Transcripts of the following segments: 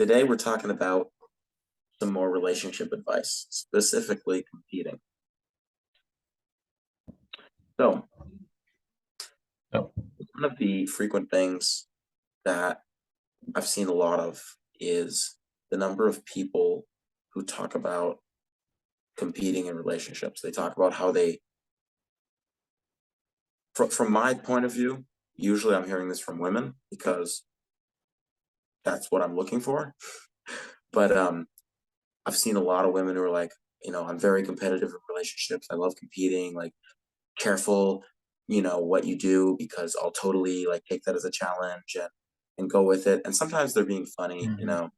Today we're talking about some more relationship advice, specifically competing. So, Oh, one of the frequent things that I've seen a lot of is the number of people who talk about competing in relationships. They talk about how from my point of view, usually I'm hearing this from women because that's what I'm looking for. But I've seen a lot of women who are like, I'm very competitive in relationships. I love competing. Like, careful, what you do because I'll totally like take that as a challenge and go with it. And sometimes they're being funny, mhm.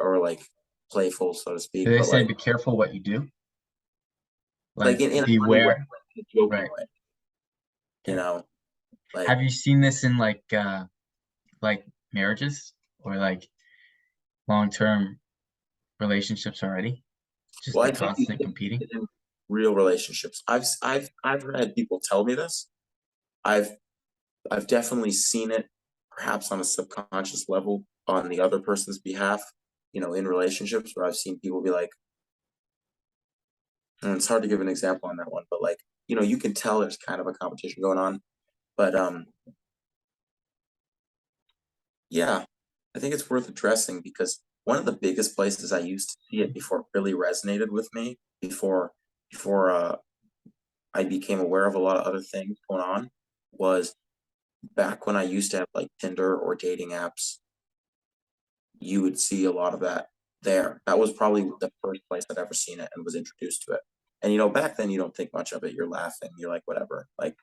or like playful, so to Do speak. they But say like be careful what you do? like Like in a funny way, beware, like a joking right? way, you Okay. know, like Have you seen this in like marriages or like long-term relationships already? Just well, the I think you constant see competing? it in real relationships. I've had people tell me this. I've I've definitely seen it, perhaps on a subconscious level, on the other person's behalf, in relationships where I've seen people be like, and it's hard to give an example on that one, but like, you can tell there's kind of a competition going on. But yeah, I think it's worth addressing because one of the biggest places I used to see it before it really resonated with me, before I became aware of a lot of other things going on, was back when I used to have like Tinder or dating apps. You would see a lot of that there. That was probably the first place I'd ever seen it and was introduced to it. And back then you don't think much of it. You're laughing. You're like, whatever. Like,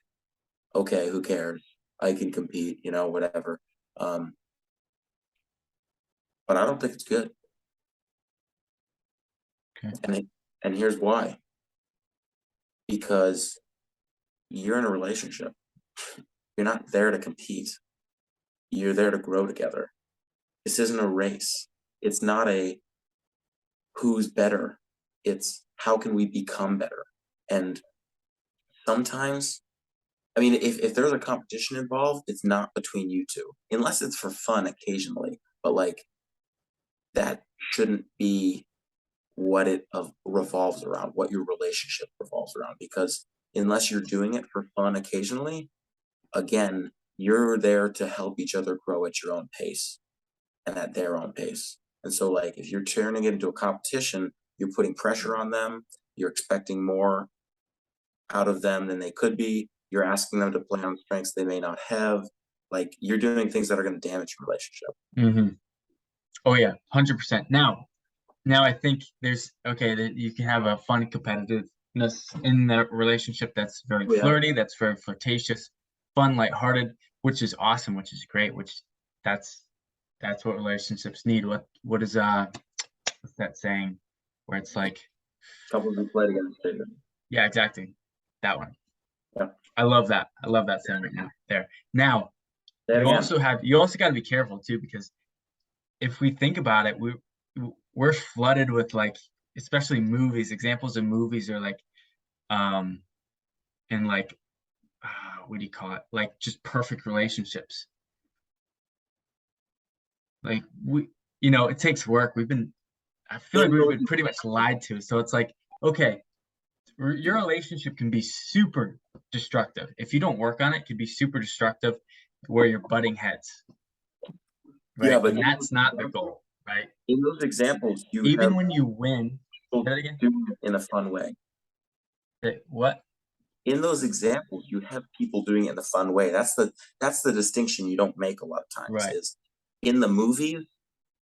okay, who cares? I can compete, whatever. Um, but I don't think it's good. Okay. And and here's why. Because you're in a relationship. You're not there to compete. You're there to grow together. This isn't a race. It's not a who's better. It's how can we become better. And sometimes, I mean, if there's a competition involved, it's not between you two, unless it's for fun occasionally. But like that shouldn't be what it revolves around, what your relationship revolves around. Because unless you're doing it for fun occasionally, again, you're there to help each other grow at your own pace and at their own pace. And so, like, if you're turning it into a competition, you're putting pressure on them. You're expecting more out of them than they could be. You're asking them to play on strengths they may not have. Like, you're doing things that are going to damage your relationship. hmm Oh yeah, 100%. Now I think there's okay that you can have a fun competitiveness in the relationship that's very Yeah. flirty, that's very flirtatious, fun, lighthearted, which is awesome, which is great, which that's that's what relationships need. What is what's that saying where it's like, Couples who play together stay together. yeah, exactly. That one. Yeah. I love that. I love that saying right now. There. Now, Say it again. you also got to be careful too because if we think about it, we're flooded with like especially movies, examples of movies are like um and like what do you call it? Like just perfect relationships. Like it takes work. I feel like In we've those been pretty much lied to. So it's like, okay, your relationship can be super destructive. If you don't work on it, it can be super destructive where you're butting heads, Yeah, right? but And that's not the goal, right? in those examples, you Even have when you win, people say that again. doing it in a fun way. What? In those examples, you have people doing it in a fun way. That's the distinction you don't make a lot of times. Right. Is in the movies,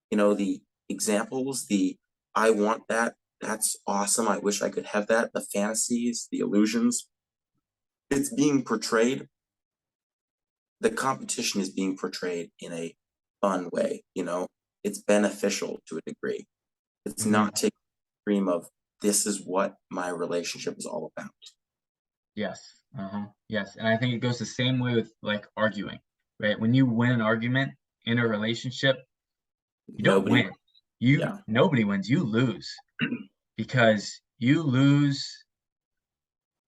the examples, the I want that. That's awesome. I wish I could have that. The fantasies, the illusions. It's being portrayed. The competition is being portrayed in a fun way. It's beneficial to a degree. It's hmm not taking the dream of this is what my relationship is all about. Yes. Uh-huh. Yes. And I think it goes the same way with like arguing, right? When you win an argument in a relationship, you don't Nobody, win. You yeah, nobody wins, you lose because you lose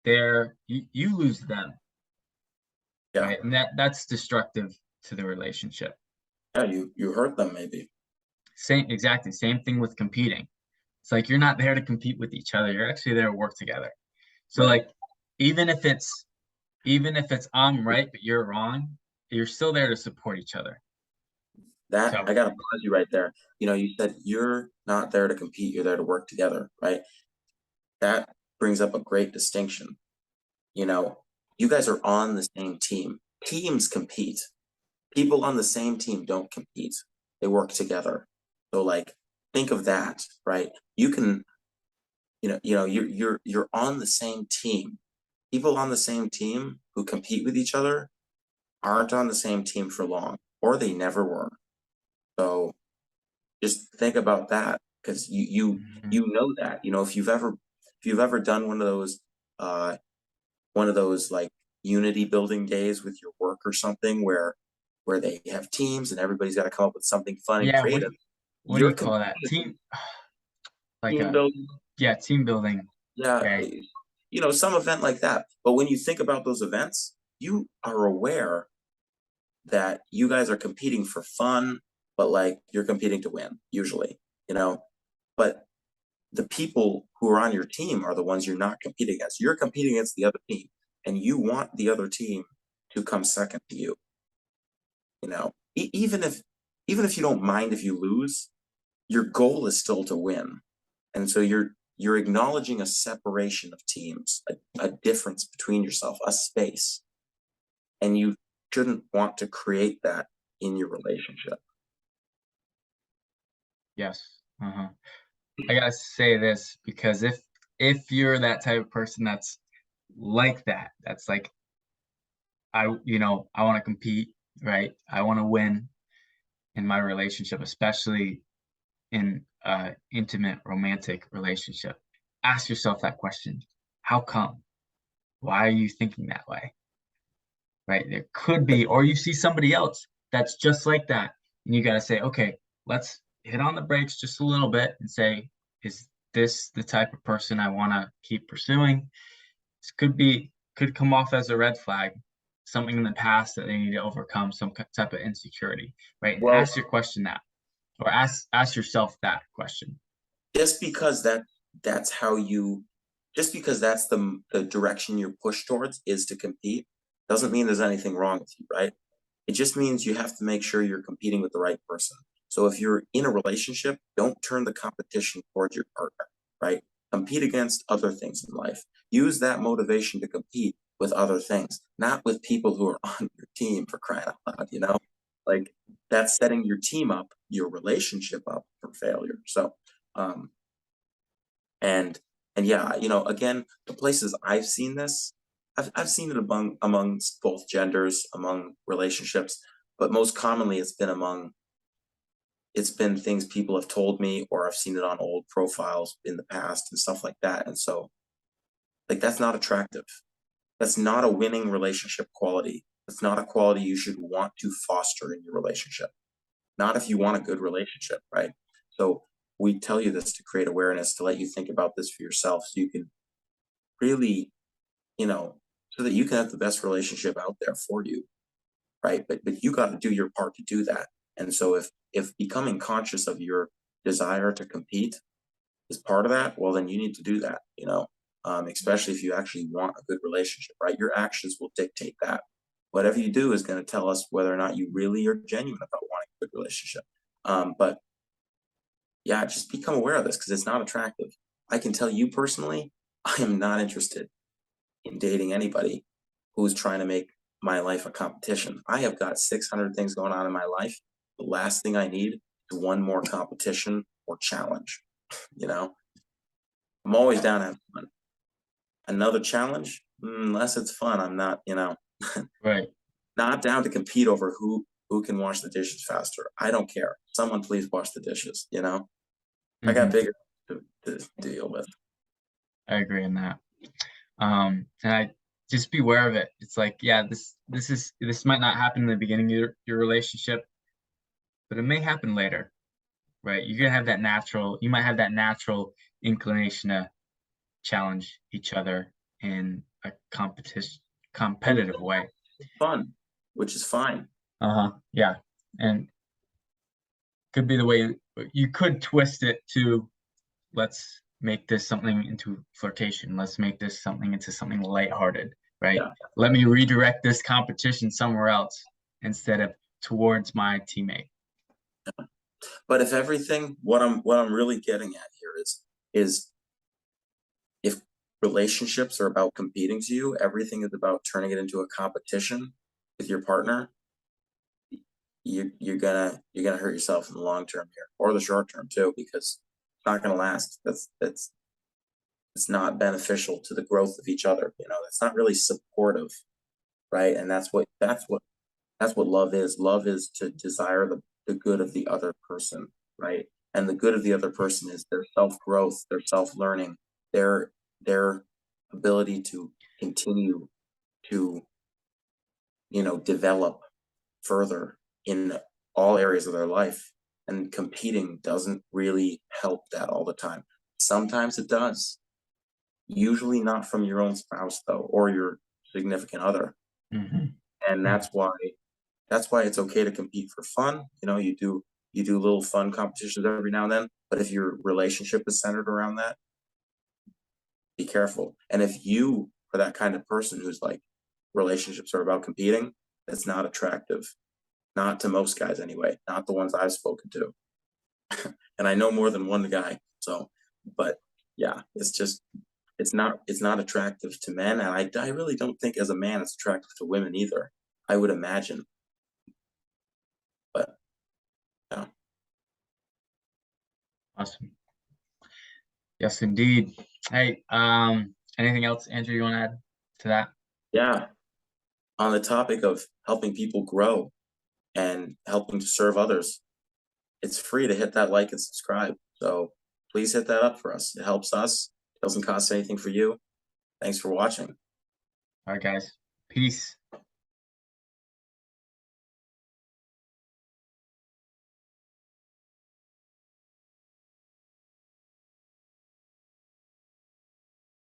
you lose them, yeah, right? And that's destructive to the relationship. yeah. You hurt them maybe. exactly, same thing with competing. It's like you're not there to compete with each other. You're actually there to work together. So Right. like even if it's I'm right but you're wrong, you're still there to support each other. That So I gotta pause you right there. You know, you said you're not there to compete, you're there to work together, right? That brings up a great distinction. You know, you guys are on the same team. Teams compete. People on the same team don't compete. They work together. So like think of that, right? You can, you're on the same team. People on the same team who compete with each other aren't on the same team for long, or they never were. So just think about that because mhm. you know that. You know, if you've ever done uh one of those like unity building days with your work or something where they have teams and everybody's got to come up with something fun and Yeah, creative. what do You're you call that? competing Like team a building, yeah, team building. yeah, Okay. some event like that. But when you think about those events, you are aware that you guys are competing for fun, but like you're competing to win usually, you know. But the people who are on your team are the ones you're not competing against. You're competing against the other team, and you want the other team to come second to you. You know, even if you don't mind if you lose, your goal is still to win, and so you're acknowledging a separation of teams, a difference between yourself, a space, and you shouldn't want to create that in your relationship. Yes. Uh-huh. I gotta say this because if you're that type of person that's like that, that's like I want to compete, right? I want to win in my relationship, especially in intimate romantic relationship. Ask yourself that question. How come? Why are you thinking that way? Right? There could be, or you see somebody else that's just like that, and you got to say, okay, let's hit on the brakes just a little bit and say, is this the type of person I want to keep pursuing? This could come off as a red flag, something in the past that they need to overcome, some type of insecurity, right? And Well, ask your question that, or ask yourself that question. just because that's how you just because that's the direction you're pushed towards is to compete doesn't mean there's anything wrong with you, right? It just means you have to make sure you're competing with the right person. So if you're in a relationship, don't turn the competition towards your partner, right? Compete against other things in life. Use that motivation to compete with other things, not with people who are on your team, for crying out loud, you know? Like that's setting your team up, your relationship up for failure. So um and and yeah, again, the places I've seen this, I've seen it amongst both genders, among relationships, but most commonly it's been things people have told me, or I've seen it on old profiles in the past and stuff like that. And so like that's not attractive. That's not a winning relationship quality. That's not a quality you should want to foster in your relationship. Not if you want a good relationship, right? So we tell you this to create awareness, to let you think about this for yourself so you can really, you know, so that you can have the best relationship out there for you, right? But you got to do your part to do that. And so if becoming conscious of your desire to compete is part of that, well then you need to do that, especially if you actually want a good relationship, right? Your actions will dictate that. Whatever you do is going to tell us whether or not you really are genuine about wanting a good relationship. But yeah, just become aware of this because it's not attractive. I can tell you personally, I am not interested in dating anybody who's trying to make my life a competition. I have got 600 things going on in my life. The last thing I need is one more competition or challenge. You know, I'm always down to have fun. Another challenge, unless it's fun, I'm not, Right. not down to compete over who can wash the dishes faster. I don't care. Someone please wash the dishes, I got Hmm. bigger to deal with. I agree in that. And I just be aware of it. It's like, yeah, this might not happen in the beginning of your relationship, but it may happen later, right? You're gonna have you might have that natural inclination to challenge each other in a And competitive way. fun, which is fine. Uh-huh. Yeah. And could be the way you could twist it to, let's make this something into flirtation. Let's make this something into something lighthearted, right? Yeah. Let me redirect this competition somewhere else instead of towards my teammate. But if everything, what I'm really getting at here is if relationships are about competing to you, everything is about turning it into a competition with your partner, you're gonna hurt yourself in the long term here, or the short term too, because it's not gonna last. It's not beneficial to the growth of each other. You know, that's not really supportive, right? And that's what love is. Love is to desire the good of the other person, right? And the good of the other person is their self-growth, their self-learning, their ability to continue to, develop further in all areas of their life. And competing doesn't really help that all the time. Sometimes it does. Usually not from your own spouse though, or your significant other. Mhm. And that's why it's okay to compete for fun. You do little fun competitions every now and then, but if your relationship is centered around that, be careful. And if you are that kind of person who's like, relationships are about competing, that's not attractive. Not to most guys anyway, not the ones I've spoken to. And I know more than one guy, so, but yeah, it's not attractive to men, and I really don't think as a man it's attractive to women either. I would imagine. But yeah. Awesome. Yes, indeed. Hey, anything else, Andrew, you want to add to that? Yeah. On the topic of helping people grow and helping to serve others, it's free to hit that like and subscribe. So please hit that up for us. It helps us. It doesn't cost anything for you. Thanks for watching. All right, guys. Peace.